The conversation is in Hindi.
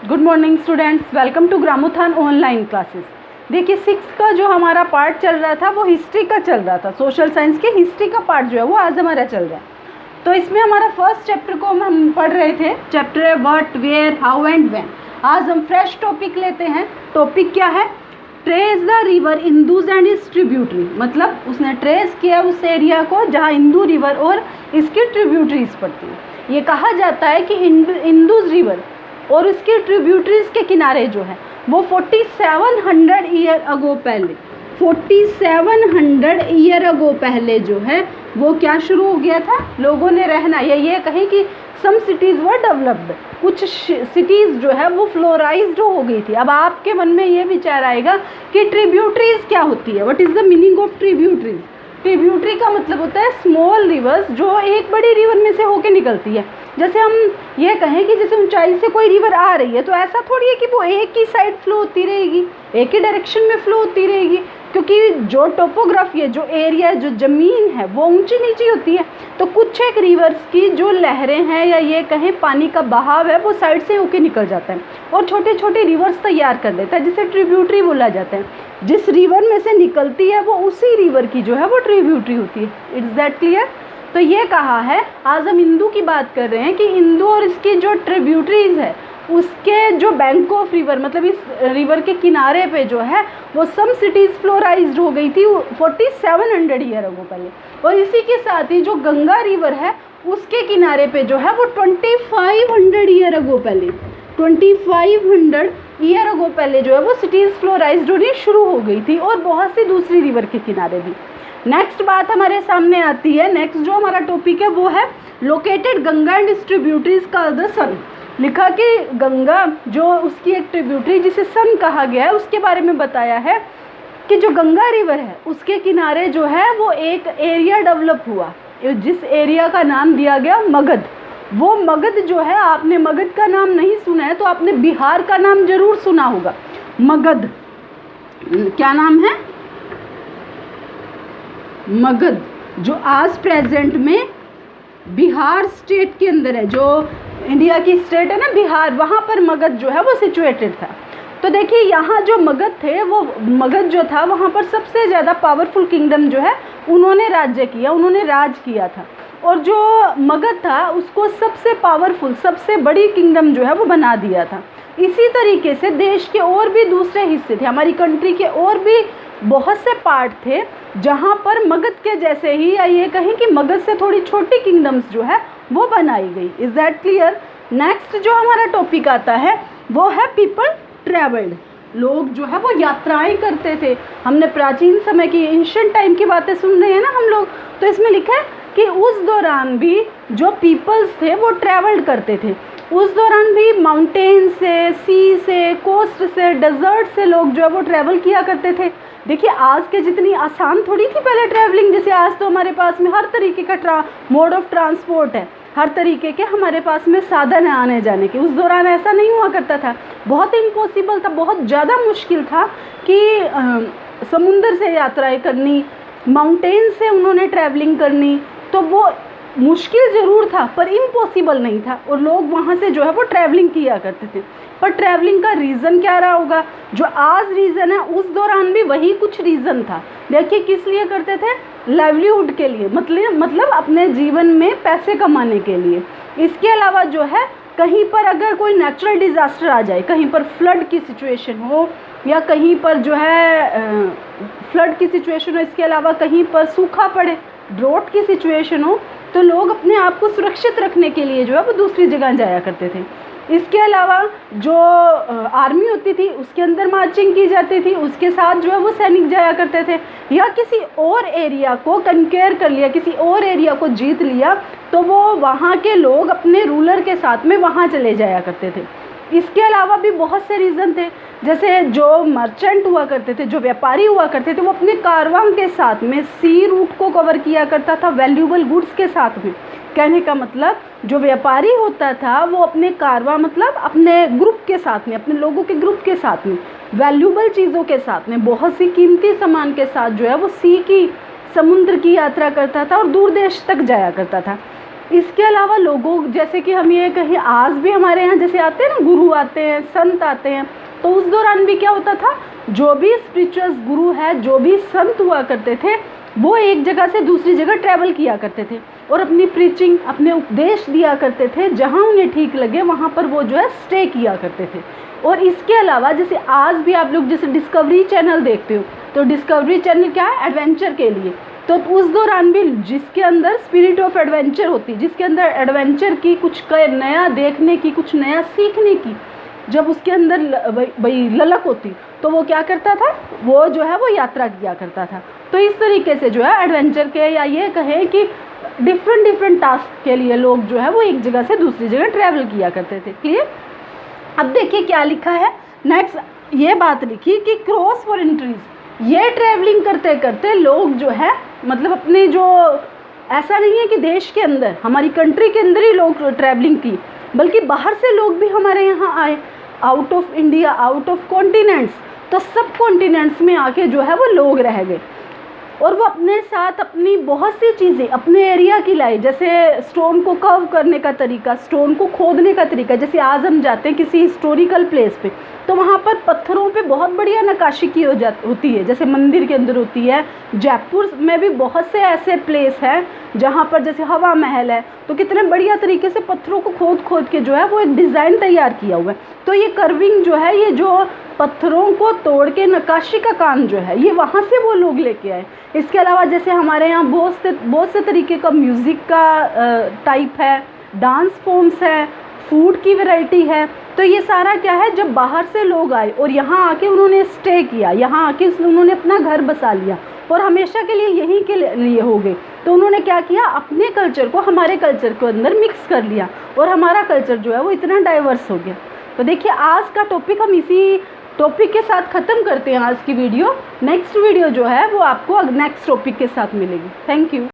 Good morning students, welcome to Gramothan online classes. देखिए 6 का जो हमारा पार्ट चल रहा था वो हिस्ट्री का चल रहा था। सोशल साइंस के हिस्ट्री का पार्ट जो है वो आज हमारा चल रहा है। तो इसमें हमारा फर्स्ट चैप्टर को हम पढ़ रहे थे। चैप्टर है what, where, how and when. आज हम फ्रेश टॉपिक लेते हैं। टॉपिक क्या है? Trace the river Indus and its tributary. मतलब उसने ट्रेस किया उस एरिया को जहाँ इंदू रिवर और इसकी ट्रिब्यूटरीज पड़ती है। ये कहा जाता है कि इंदूज रिवर और उसके ट्रिब्यूटरीज के किनारे जो है वो 4700 ईयर अगो पहले 4700 ईयर अगो पहले जो है वो क्या शुरू हो गया था, लोगों ने रहना, या ये कहें कि सम सिटीज़ वर डेवलप्ड। कुछ सिटीज़ जो है वो फ्लोराइज्ड हो गई थी। अब आपके मन में ये विचार आएगा कि ट्रिब्यूटरीज क्या होती है, what is the meaning of tributaries. Tributary का मतलब होता है स्मॉल रिवर्स जो एक बड़ी रिवर में से होके निकलती है। जैसे हम ये कहें कि जैसे ऊंचाई से कोई रिवर आ रही है तो ऐसा थोड़ी है कि वो एक ही साइड फ्लो होती रहेगी, एक ही डायरेक्शन में फ्लो होती रहेगी, क्योंकि जो टोपोग्राफी है, जो एरिया है, जो ज़मीन है वो ऊंची नीची होती है। तो कुछ एक रिवर्स की जो लहरें हैं या ये कहें पानी का बहाव है वो साइड से होके निकल जाता है और छोटे छोटे रिवर्स तैयार कर देता है, जिसे ट्रिब्यूटरी बोला जाता है। जिस रिवर में से निकलती है वो उसी रिवर की जो है वो ट्रिब्यूटरी होती है। It's that clear? तो ये कहा है, आज हम इंदू की बात कर रहे हैं कि इंदू और इसकी जो ट्रिब्यूटरीज है उसके जो बैंक ऑफ रिवर, मतलब इस रिवर के किनारे पे जो है वो सम सिटीज़ फ्लोराइज्ड हो गई थी 4700 ईयर अगो पहले। और इसी के साथ ही जो गंगा रिवर है उसके किनारे पे जो है वो 2500 ईयर अगो पहले 2500 ईयर अगो पहले जो है वो सिटीज़ फ्लोराइज्ड होनी शुरू हो गई थी, और बहुत सी दूसरी रिवर के किनारे भी। नेक्स्ट बात हमारे सामने आती है। नेक्स्ट जो हमारा टॉपिक है वो है located Ganga and its tributaries called the sun. लिखा कि गंगा जो उसकी एक ट्रिब्यूटरी जिसे सन कहा गया है उसके बारे में बताया है कि जो गंगा रिवर है उसके किनारे जो है वो एक एरिया डेवलप हुआ, जिस एरिया का नाम दिया गया मगध। वो मगध जो है, आपने मगध का नाम नहीं सुना है तो आपने बिहार का नाम जरूर सुना होगा। मगध, क्या नाम है? मगध, जो आज प्रेजेंट में बिहार स्टेट के अंदर है। जो इंडिया की स्टेट है ना बिहार, वहाँ पर मगध जो है वो सिचुएटेड था। तो देखिए यहाँ जो मगध थे, वो मगध जो था वहाँ पर सबसे ज़्यादा पावरफुल किंगडम जो है उन्होंने राज्य किया, उन्होंने राज किया था। और जो मगध था उसको सबसे पावरफुल, सबसे बड़ी किंगडम जो है वो बना दिया था। इसी तरीके से देश के और भी दूसरे हिस्से थे, हमारी कंट्री के और भी बहुत से पार्ट थे जहाँ पर मगध के जैसे ही, या ये कहें कि मगध से थोड़ी छोटी किंगडम्स जो है वो बनाई गई। Is that clear? नेक्स्ट जो हमारा टॉपिक आता है वो है पीपल ट्रैवल्ड। लोग जो है वो यात्राएं करते थे। हमने प्राचीन समय की, एंशिएंट टाइम की बातें सुन रहे हैं ना हम लोग, तो इसमें लिखा है कि उस दौरान भी जो पीपल्स थे वो ट्रैवल्ड करते थे। उस दौरान भी माउंटेन से, सी से, कोस्ट से, डेजर्ट से लोग जो है वो ट्रैवल किया करते थे। देखिए आज के जितनी आसान थोड़ी थी पहले ट्रैवलिंग, जैसे आज तो हमारे पास में हर तरीके का मोड ऑफ ट्रांसपोर्ट है, हर तरीके के हमारे पास में साधन है आने जाने के। उस दौरान ऐसा नहीं हुआ करता था, बहुत इम्पॉसिबल था, बहुत ज़्यादा मुश्किल था कि समुंदर से यात्राएं करनी, माउंटेन से उन्होंने ट्रैवलिंग करनी। तो वो मुश्किल ज़रूर था पर इम्पॉसिबल नहीं था, और लोग वहाँ से जो है वो ट्रैवलिंग किया करते थे। पर ट्रैवलिंग का रीज़न क्या रहा होगा? जो आज रीज़न है उस दौरान भी वही कुछ रीज़न था। देखिए किस लिए करते थे? लाइवलीहुड के लिए, मतलब अपने जीवन में पैसे कमाने के लिए। इसके अलावा जो है कहीं पर अगर कोई नेचुरल डिज़ास्टर आ जाए, कहीं पर फ्लड की सिचुएशन हो, या कहीं पर जो है फ्लड की सिचुएशन हो, इसके अलावा कहीं पर सूखा पड़े, ड्रॉट की सिचुएशन हो, तो लोग अपने आप को सुरक्षित रखने के लिए जो है वो दूसरी जगह जाया करते थे। इसके अलावा जो आर्मी होती थी उसके अंदर मार्चिंग की जाती थी, उसके साथ जो है वो सैनिक जाया करते थे। या किसी और एरिया को कंकेयर कर लिया, किसी और एरिया को जीत लिया, तो वो वहाँ के लोग अपने रूलर के साथ में वहाँ चले जाया करते थे। इसके अलावा भी बहुत से रीज़न थे, जैसे जो मर्चेंट हुआ करते थे, जो व्यापारी हुआ करते थे, वो अपने कारवां के साथ में सी रूट को कवर किया करता था वैल्यूबल गुड्स के साथ में। कहने का मतलब जो व्यापारी होता था वो अपने कारवां, मतलब अपने ग्रुप के साथ में, अपने लोगों के ग्रुप के साथ में, वैल्यूबल चीज़ों के साथ में, बहुत सी कीमती सामान के साथ जो है वो सी की, समुद्र की यात्रा करता था और दूर देश तक जाया करता था। इसके अलावा लोगों जैसे कि हम ये कहीं आज भी हमारे यहाँ जैसे आते हैं ना, गुरु आते हैं, संत आते हैं, तो उस दौरान भी क्या होता था, जो भी स्पिरिचुअल गुरु है, जो भी संत हुआ करते थे, वो एक जगह से दूसरी जगह ट्रैवल किया करते थे और अपनी प्रीचिंग, अपने उपदेश दिया करते थे। जहाँ उन्हें ठीक लगे वहाँ पर वो जो है स्टे किया करते थे। और इसके अलावा जैसे आज भी आप लोग जैसे डिस्कवरी चैनल देखते हो, तो डिस्कवरी चैनल क्या है, एडवेंचर के लिए। तो उस दौरान भी जिसके अंदर स्पिरिट ऑफ एडवेंचर होती, जिसके अंदर एडवेंचर की, कुछ नया देखने की, कुछ नया सीखने की, जब उसके अंदर भाई ललक होती, तो वो क्या करता था, वो जो है वो यात्रा किया करता था। तो इस तरीके से जो है एडवेंचर के, या ये कहें कि डिफरेंट टास्क के लिए लोग जो है वो एक जगह से दूसरी जगह ट्रैवल किया करते थे। क्लियर। अब देखिए क्या लिखा है नेक्स्ट, ये बात लिखी कि क्रॉस फॉर एंट्रीज, ये ट्रैवलिंग करते करते लोग जो है मतलब अपने जो, ऐसा नहीं है कि देश के अंदर, हमारी कंट्री के अंदर ही लोग ट्रैवलिंग की, बल्कि बाहर से लोग भी हमारे यहाँ आए, out of India, out of continents. तो सब कॉन्टिनेंट्स में आके जो है वो लोग रह गए और वो अपने साथ अपनी बहुत सी चीज़ें अपने एरिया की लाई, जैसे स्टोन को कर्व करने का तरीका, स्टोन को खोदने का तरीका। जैसे आज हम जाते हैं किसी हिस्टोरिकल प्लेस पे, तो वहाँ पर पत्थरों पे बहुत बढ़िया नक्काशी की होती है, जैसे मंदिर के अंदर होती है। जयपुर में भी बहुत से ऐसे प्लेस हैं जहाँ पर जैसे हवा महल है, तो कितने बढ़िया तरीके से पत्थरों को खोद के जो है वो एक डिज़ाइन तैयार किया हुआ है। तो ये कर्विंग जो है, ये जो पत्थरों को तोड़ के नक्काशी का काम जो है, ये वहाँ से वो लोग लेके आए। इसके अलावा जैसे हमारे यहाँ बहुत से तरीके का म्यूज़िक का टाइप है, डांस फॉर्म्स है, फूड की वैरायटी है। तो ये सारा क्या है, जब बाहर से लोग आए और यहाँ आके उन्होंने स्टे किया, यहाँ आके उन्होंने अपना घर बसा लिया और हमेशा के लिए यहीं के लिए हो गए, तो उन्होंने क्या किया, अपने कल्चर को हमारे कल्चर के अंदर मिक्स कर लिया और हमारा कल्चर जो है वो इतना डाइवर्स हो गया। तो देखिए आज का टॉपिक हम इसी टॉपिक के साथ ख़त्म करते हैं आज की वीडियो। नेक्स्ट वीडियो जो है वो आपको नेक्स्ट टॉपिक के साथ मिलेगी। Thank you.